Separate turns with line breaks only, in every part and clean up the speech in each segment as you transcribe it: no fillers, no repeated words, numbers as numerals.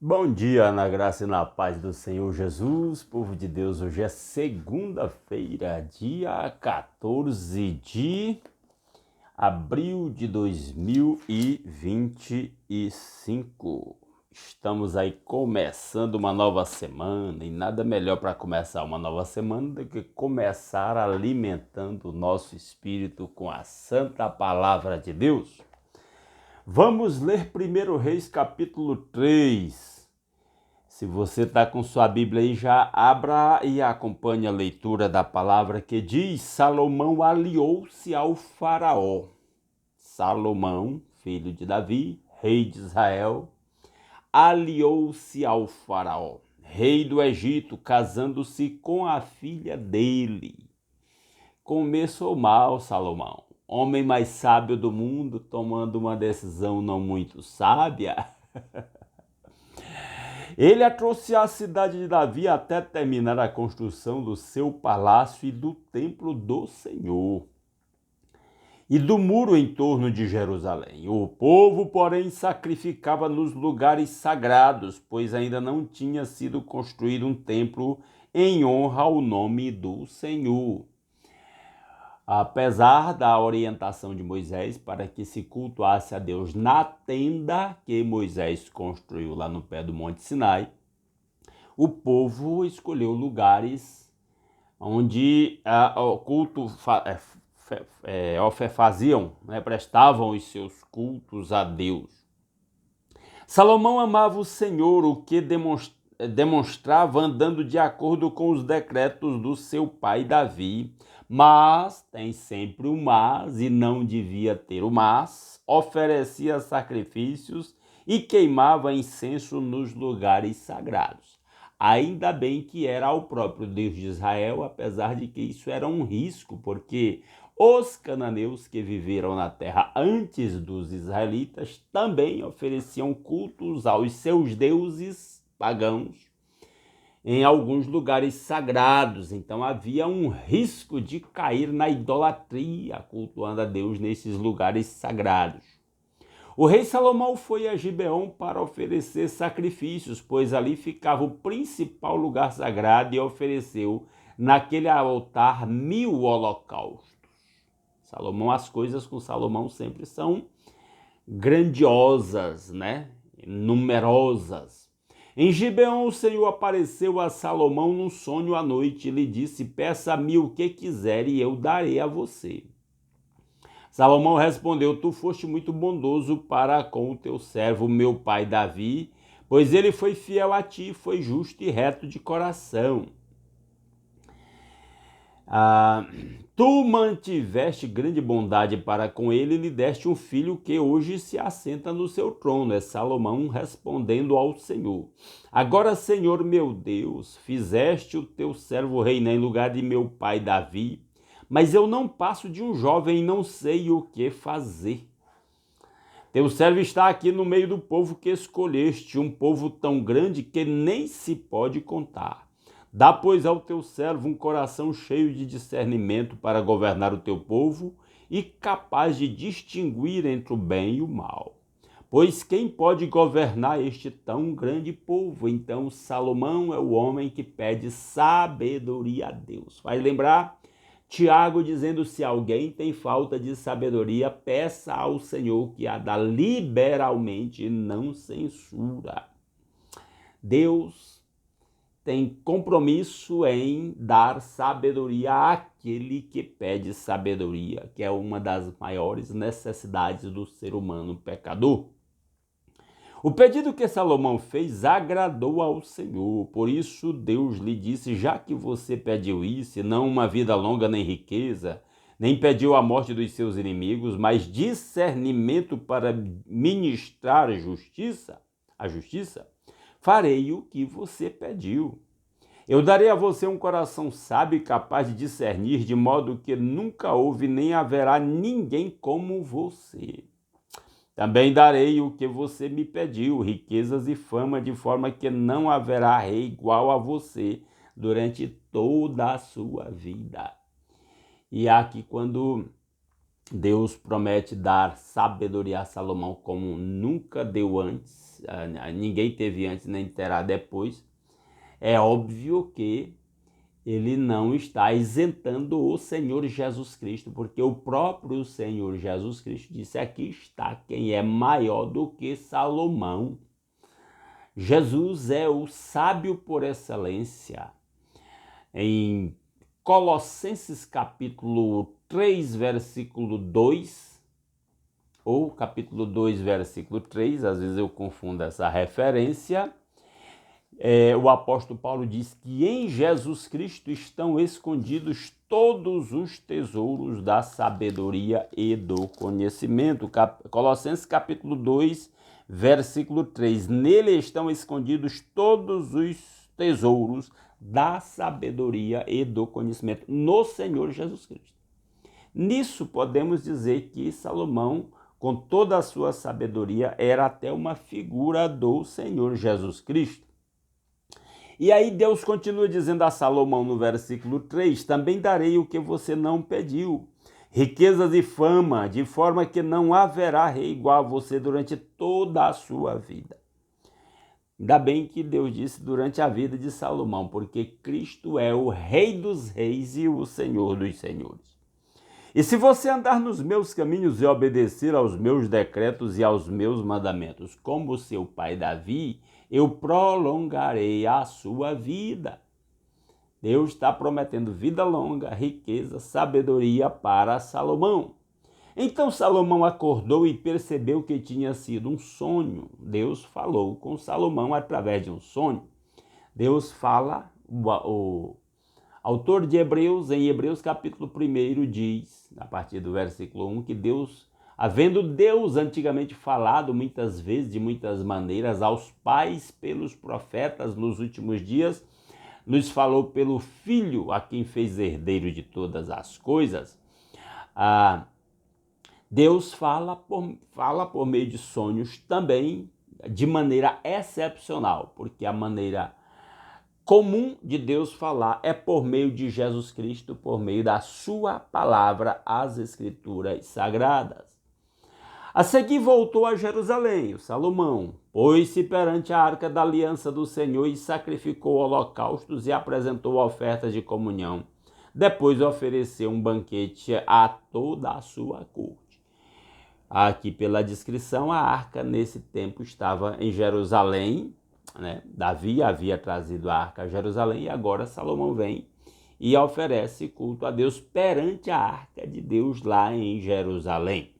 Bom dia, na graça e na paz do Senhor Jesus, povo de Deus. Hoje é segunda-feira, dia 14 de abril de 2025. Estamos aí começando uma nova semana e nada melhor para começar uma nova semana do que começar alimentando o nosso espírito com a santa palavra de Deus. Vamos ler 1 Reis capítulo 3. Se você está com sua Bíblia aí, já abra e acompanhe a leitura da palavra que diz: Salomão aliou-se ao faraó. Salomão, filho de Davi, rei de Israel, aliou-se ao faraó, rei do Egito, casando-se com a filha dele. Começou mal Salomão, homem mais sábio do mundo, tomando uma decisão não muito sábia. Ele a trouxe à cidade de Davi até terminar a construção do seu palácio e do templo do Senhor e do muro em torno de Jerusalém. O povo, porém, sacrificava nos lugares sagrados, pois ainda não tinha sido construído um templo em honra ao nome do Senhor. Apesar da orientação de Moisés para que se cultuasse a Deus na tenda que Moisés construiu lá no pé do Monte Sinai, o povo escolheu lugares onde o culto faziam, prestavam os seus cultos a Deus. Salomão amava o Senhor, o que demonstrava andando de acordo com os decretos do seu pai Davi, mas tem sempre o mas e não devia ter o mas, oferecia sacrifícios e queimava incenso nos lugares sagrados. Ainda bem que era ao próprio Deus de Israel, apesar de que isso era um risco, porque os cananeus que viveram na terra antes dos israelitas também ofereciam cultos aos seus deuses pagãos em alguns lugares sagrados. Então havia um risco de cair na idolatria, cultuando a Deus nesses lugares sagrados. O rei Salomão foi a Gibeon para oferecer sacrifícios, pois ali ficava o principal lugar sagrado, e ofereceu naquele altar 1000 holocaustos. As coisas com Salomão sempre são grandiosas, numerosas. Em Gibeon, o Senhor apareceu a Salomão num sonho à noite e lhe disse: peça-me o que quiser e eu darei a você. Salomão respondeu: tu foste muito bondoso para com o teu servo, meu pai Davi, pois ele foi fiel a ti, foi justo e reto de coração. Tu mantiveste grande bondade para com ele e lhe deste um filho que hoje se assenta no seu trono. É Salomão respondendo ao Senhor: agora, Senhor meu Deus, fizeste o teu servo reinar em lugar de meu pai Davi, mas eu não passo de um jovem e não sei o que fazer. Teu servo está aqui no meio do povo que escolheste, um povo tão grande que nem se pode contar. Dá, pois, ao teu servo um coração cheio de discernimento para governar o teu povo e capaz de distinguir entre o bem e o mal. Pois quem pode governar este tão grande povo? Então Salomão é o homem que pede sabedoria a Deus. Vai lembrar Tiago dizendo: se alguém tem falta de sabedoria, peça ao Senhor, que a dá liberalmente e não censura. Deus tem compromisso em dar sabedoria àquele que pede sabedoria, que é uma das maiores necessidades do ser humano pecador. O pedido que Salomão fez agradou ao Senhor, por isso Deus lhe disse: já que você pediu isso, e não uma vida longa nem riqueza, nem pediu a morte dos seus inimigos, mas discernimento para ministrar a justiça, farei o que você pediu. Eu darei a você um coração sábio e capaz de discernir, de modo que nunca houve nem haverá ninguém como você. Também darei o que você me pediu, riquezas e fama, de forma que não haverá rei igual a você durante toda a sua vida. E aqui, quando Deus promete dar sabedoria a Salomão como nunca deu antes, ninguém teve antes nem terá depois. É óbvio que ele não está isentando o Senhor Jesus Cristo, porque o próprio Senhor Jesus Cristo disse: aqui está quem é maior do que Salomão. Jesus é o sábio por excelência. Em Colossenses capítulo 3, versículo 2, ou capítulo 2, versículo 3, às vezes eu confundo essa referência, o apóstolo Paulo diz que em Jesus Cristo estão escondidos todos os tesouros da sabedoria e do conhecimento. Colossenses capítulo 2, versículo 3. Nele estão escondidos todos os tesouros da sabedoria e do conhecimento, no Senhor Jesus Cristo. Nisso podemos dizer que Salomão, com toda a sua sabedoria, era até uma figura do Senhor Jesus Cristo. E aí Deus continua dizendo a Salomão no versículo 3, também darei o que você não pediu, riquezas e fama, de forma que não haverá rei igual a você durante toda a sua vida. Ainda bem que Deus disse durante a vida de Salomão, porque Cristo é o Rei dos reis e o Senhor dos senhores. E se você andar nos meus caminhos e obedecer aos meus decretos e aos meus mandamentos, como seu pai Davi, eu prolongarei a sua vida. Deus está prometendo vida longa, riqueza, sabedoria para Salomão. Então Salomão acordou e percebeu que tinha sido um sonho. Deus falou com Salomão através de um sonho. Deus fala, o autor de Hebreus, em Hebreus capítulo 1, diz, a partir do versículo 1, que Deus, havendo Deus antigamente falado muitas vezes, de muitas maneiras, aos pais pelos profetas nos últimos dias, nos falou pelo Filho, a quem fez herdeiro de todas as coisas. Deus fala por meio de sonhos também, de maneira excepcional, porque a maneira comum de Deus falar é por meio de Jesus Cristo, por meio da sua palavra, as Escrituras sagradas. A seguir voltou a Jerusalém, o Salomão, pôs-se perante a arca da aliança do Senhor e sacrificou holocaustos e apresentou ofertas de comunhão. Depois ofereceu um banquete a toda a sua corte. Aqui pela descrição, a arca nesse tempo estava em Jerusalém, né? Davi havia trazido a arca a Jerusalém e agora Salomão vem e oferece culto a Deus perante a arca de Deus lá em Jerusalém,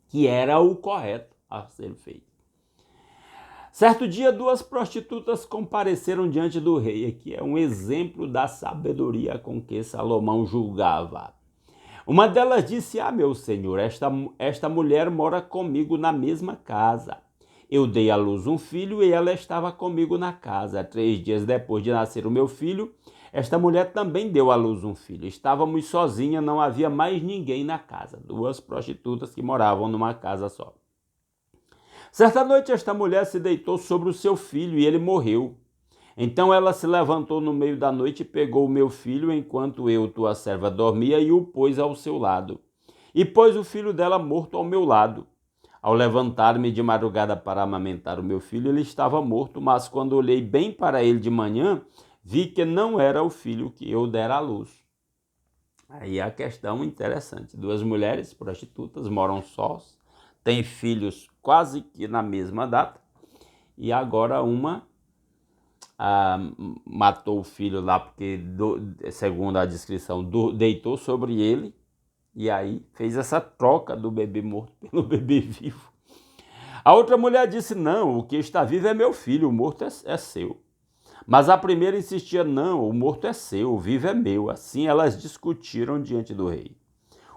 que era o correto a ser feito. Certo dia, duas prostitutas compareceram diante do rei. Aqui é um exemplo da sabedoria com que Salomão julgava. Uma delas disse: meu senhor, esta mulher mora comigo na mesma casa. Eu dei à luz um filho e ela estava comigo na casa. 3 dias depois de nascer o meu filho, esta mulher também deu à luz um filho. Estávamos sozinhas, não havia mais ninguém na casa. Duas prostitutas que moravam numa casa só. Certa noite, esta mulher se deitou sobre o seu filho e ele morreu. Então ela se levantou no meio da noite e pegou o meu filho enquanto eu, tua serva, dormia e o pôs ao seu lado. E pôs o filho dela morto ao meu lado. Ao levantar-me de madrugada para amamentar o meu filho, ele estava morto, mas quando olhei bem para ele de manhã, vi que não era o filho que eu dera à luz. Aí a questão interessante. Duas mulheres prostitutas moram sós, têm filhos quase que na mesma data, e agora uma matou o filho lá porque, segundo a descrição, deitou sobre ele, e aí fez essa troca do bebê morto pelo bebê vivo. A outra mulher disse: não, o que está vivo é meu filho, o morto é seu. Mas a primeira insistia: não, o morto é seu, o vivo é meu. Assim elas discutiram diante do rei.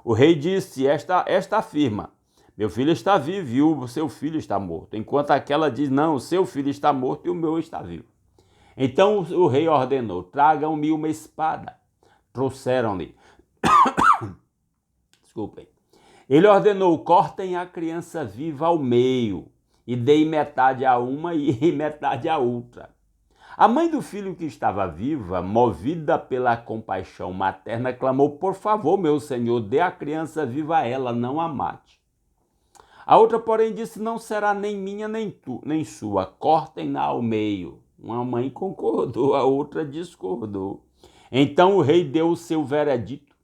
O rei disse: esta afirma: meu filho está vivo e o seu filho está morto. Enquanto aquela diz: não, o seu filho está morto e o meu está vivo. Então o rei ordenou: tragam-me uma espada. Trouxeram-lhe. Desculpem. Ele ordenou: cortem a criança viva ao meio e deem metade a uma e metade a outra. A mãe do filho que estava viva, movida pela compaixão materna, clamou: por favor, meu senhor, dê a criança viva a ela, não a mate. A outra, porém, disse: não será nem minha nem sua, cortem-na ao meio. Uma mãe concordou, a outra discordou. Então o rei deu o seu veredito: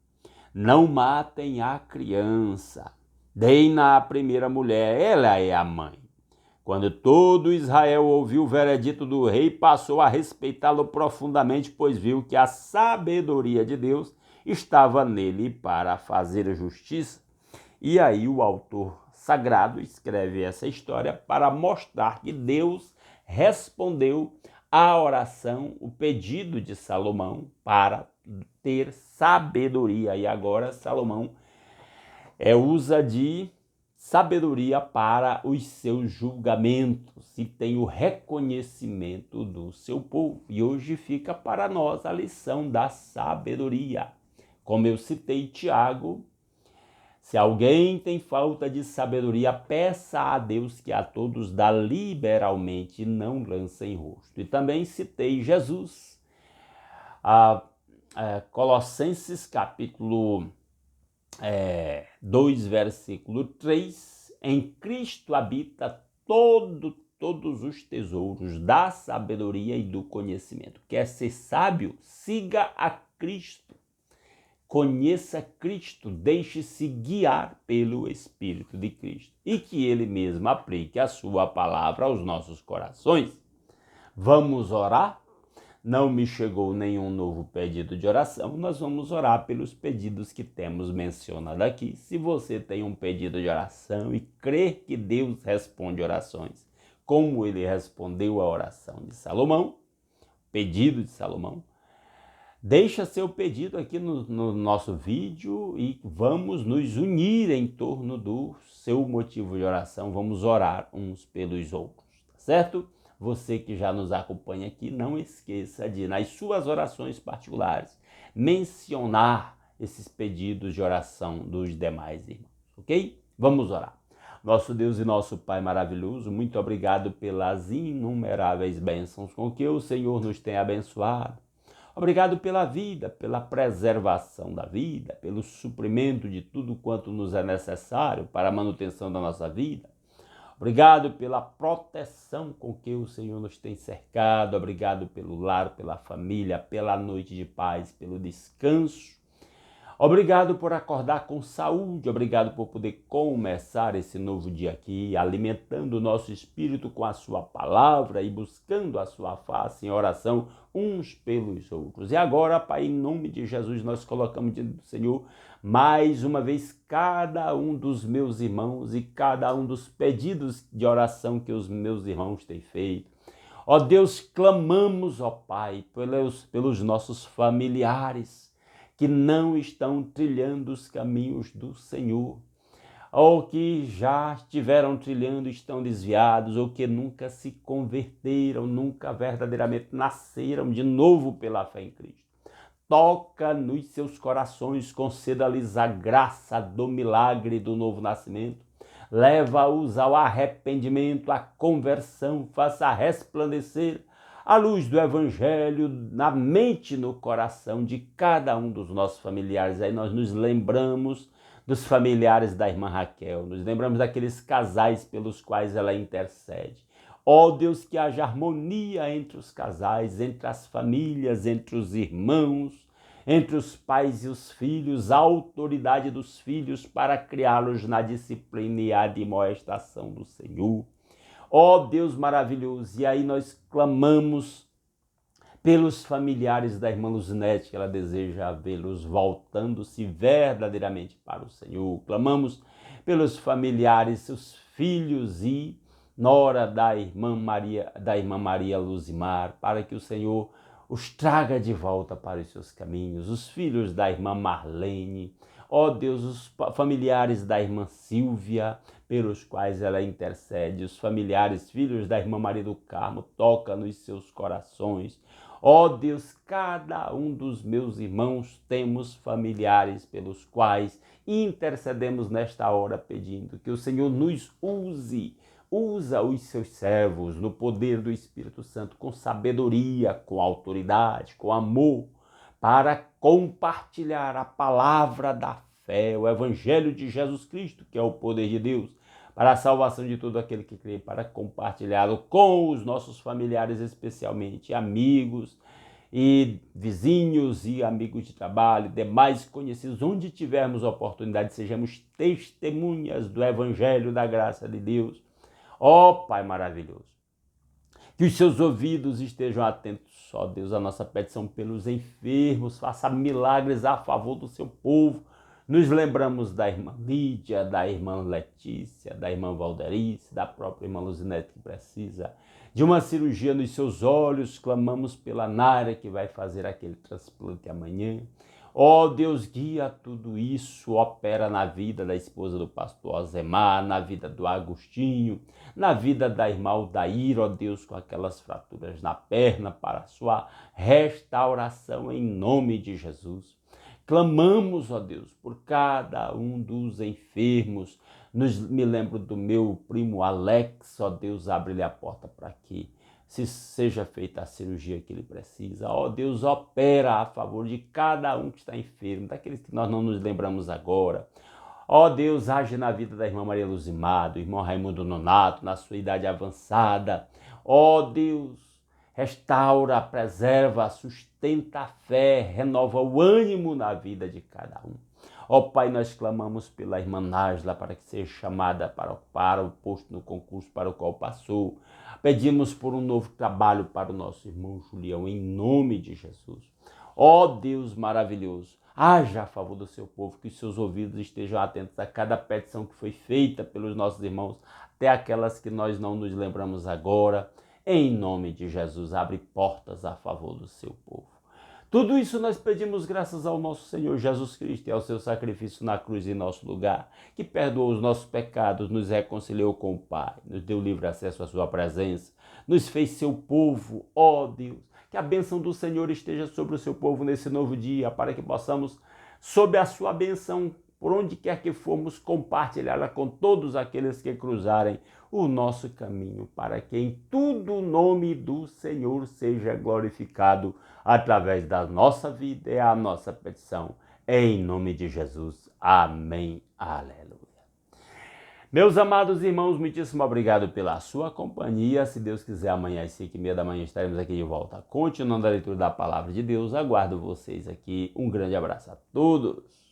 não matem a criança, deem-na à primeira mulher, ela é a mãe. Quando todo Israel ouviu o veredito do rei, passou a respeitá-lo profundamente, pois viu que a sabedoria de Deus estava nele para fazer justiça. E aí o autor sagrado escreve essa história para mostrar que Deus respondeu à oração, o pedido de Salomão para ter sabedoria. E agora Salomão usa de sabedoria para os seus julgamentos e tem o reconhecimento do seu povo. E hoje fica para nós a lição da sabedoria. Como eu citei Tiago, se alguém tem falta de sabedoria, peça a Deus que a todos dá liberalmente e não lança em rosto. E também citei Jesus, Colossenses capítulo 2, versículo 3, em Cristo habita todos os tesouros da sabedoria e do conhecimento. Quer ser sábio? Siga a Cristo. Conheça Cristo, deixe-se guiar pelo Espírito de Cristo e que Ele mesmo aplique a sua palavra aos nossos corações. Vamos orar? Não me chegou nenhum novo pedido de oração, nós vamos orar pelos pedidos que temos mencionado aqui. Se você tem um pedido de oração e crer que Deus responde orações, como ele respondeu a oração de Salomão, pedido de Salomão, deixa seu pedido aqui no nosso vídeo e vamos nos unir em torno do seu motivo de oração, vamos orar uns pelos outros, tá certo? Você que já nos acompanha aqui, não esqueça de, nas suas orações particulares, mencionar esses pedidos de oração dos demais irmãos, ok? Vamos orar. Nosso Deus e nosso Pai maravilhoso, muito obrigado pelas inumeráveis bênçãos com que o Senhor nos tem abençoado. Obrigado pela vida, pela preservação da vida, pelo suprimento de tudo quanto nos é necessário para a manutenção da nossa vida. Obrigado pela proteção com que o Senhor nos tem cercado. Obrigado pelo lar, pela família, pela noite de paz, pelo descanso. Obrigado por acordar com saúde. Obrigado por poder começar esse novo dia aqui, alimentando o nosso espírito com a sua palavra e buscando a sua face em oração uns pelos outros. E agora, Pai, em nome de Jesus, nós colocamos diante do Senhor mais uma vez cada um dos meus irmãos e cada um dos pedidos de oração que os meus irmãos têm feito. Ó Deus, clamamos, ó Pai, pelos nossos familiares que não estão trilhando os caminhos do Senhor, ou que já estiveram trilhando e estão desviados, ou que nunca se converteram, nunca verdadeiramente nasceram de novo pela fé em Cristo. Toca nos seus corações, conceda-lhes a graça do milagre do novo nascimento, leva-os ao arrependimento, à conversão, faça resplandecer a luz do Evangelho na mente e no coração de cada um dos nossos familiares. Aí nós nos lembramos dos familiares da irmã Raquel, nos lembramos daqueles casais pelos quais ela intercede. Ó Deus, que haja harmonia entre os casais, entre as famílias, entre os irmãos, entre os pais e os filhos, a autoridade dos filhos para criá-los na disciplina e admoestação do Senhor. Ó Deus maravilhoso, e aí nós clamamos pelos familiares da irmã Luzinete, que ela deseja vê-los voltando-se verdadeiramente para o Senhor. Clamamos pelos familiares, seus filhos e nora da irmã Maria Luzimar, para que o Senhor os traga de volta para os seus caminhos, os filhos da irmã Marlene, ó Deus, os familiares da irmã Silvia, pelos quais ela intercede, os familiares, filhos da irmã Maria do Carmo, toca nos seus corações. Ó Deus, cada um dos meus irmãos temos familiares pelos quais intercedemos nesta hora, pedindo que o Senhor nos use Usa os seus servos no poder do Espírito Santo, com sabedoria, com autoridade, com amor, para compartilhar a palavra da fé, o Evangelho de Jesus Cristo, que é o poder de Deus, para a salvação de todo aquele que crê, para compartilhá-lo com os nossos familiares, especialmente amigos e vizinhos e amigos de trabalho, demais conhecidos, onde tivermos oportunidade, sejamos testemunhas do Evangelho da graça de Deus. Ó Pai maravilhoso, que os seus ouvidos estejam atentos, ó Deus, à nossa petição pelos enfermos, faça milagres a favor do seu povo. Nos lembramos da irmã Lídia, da irmã Letícia, da irmã Valderice, da própria irmã Luzinete, que precisa de uma cirurgia nos seus olhos. Clamamos pela Nária, que vai fazer aquele transplante amanhã. Ó Deus, guia tudo isso, opera na vida da esposa do pastor Azemar, na vida do Agostinho, na vida da irmã Aldair, ó Deus, com aquelas fraturas na perna, para a sua restauração em nome de Jesus. Clamamos, ó Deus, por cada um dos enfermos. Me lembro do meu primo Alex, ó Deus, abre-lhe a porta para que seja feita a cirurgia que ele precisa. Ó Deus, opera a favor de cada um que está enfermo, daqueles que nós não nos lembramos agora. Ó Deus, age na vida da irmã Maria Luzimar, do irmão Raimundo Nonato, na sua idade avançada. Ó Deus, restaura, preserva, sustenta a fé, renova o ânimo na vida de cada um. Ó Pai, nós clamamos pela irmã Nájila para que seja chamada para o posto no concurso para o qual passou. Pedimos por um novo trabalho para o nosso irmão Julião, em nome de Jesus. Ó Deus maravilhoso, haja a favor do seu povo, que os seus ouvidos estejam atentos a cada petição que foi feita pelos nossos irmãos, até aquelas que nós não nos lembramos agora. Em nome de Jesus, abre portas a favor do seu povo. Tudo isso nós pedimos graças ao nosso Senhor Jesus Cristo e ao seu sacrifício na cruz em nosso lugar, que perdoou os nossos pecados, nos reconciliou com o Pai, nos deu livre acesso à sua presença, nos fez seu povo, ó Deus. Que a bênção do Senhor esteja sobre o seu povo nesse novo dia, para que possamos, sob a sua bênção, por onde quer que formos, compartilhá-la com todos aqueles que cruzarem o nosso caminho, para que em tudo o nome do Senhor seja glorificado através da nossa vida. É a nossa petição, em nome de Jesus. Amém. Aleluia. Meus amados irmãos, muitíssimo obrigado pela sua companhia. Se Deus quiser, amanhã às 5h30 da manhã estaremos aqui de volta, continuando a leitura da Palavra de Deus. Aguardo vocês aqui. Um grande abraço a todos.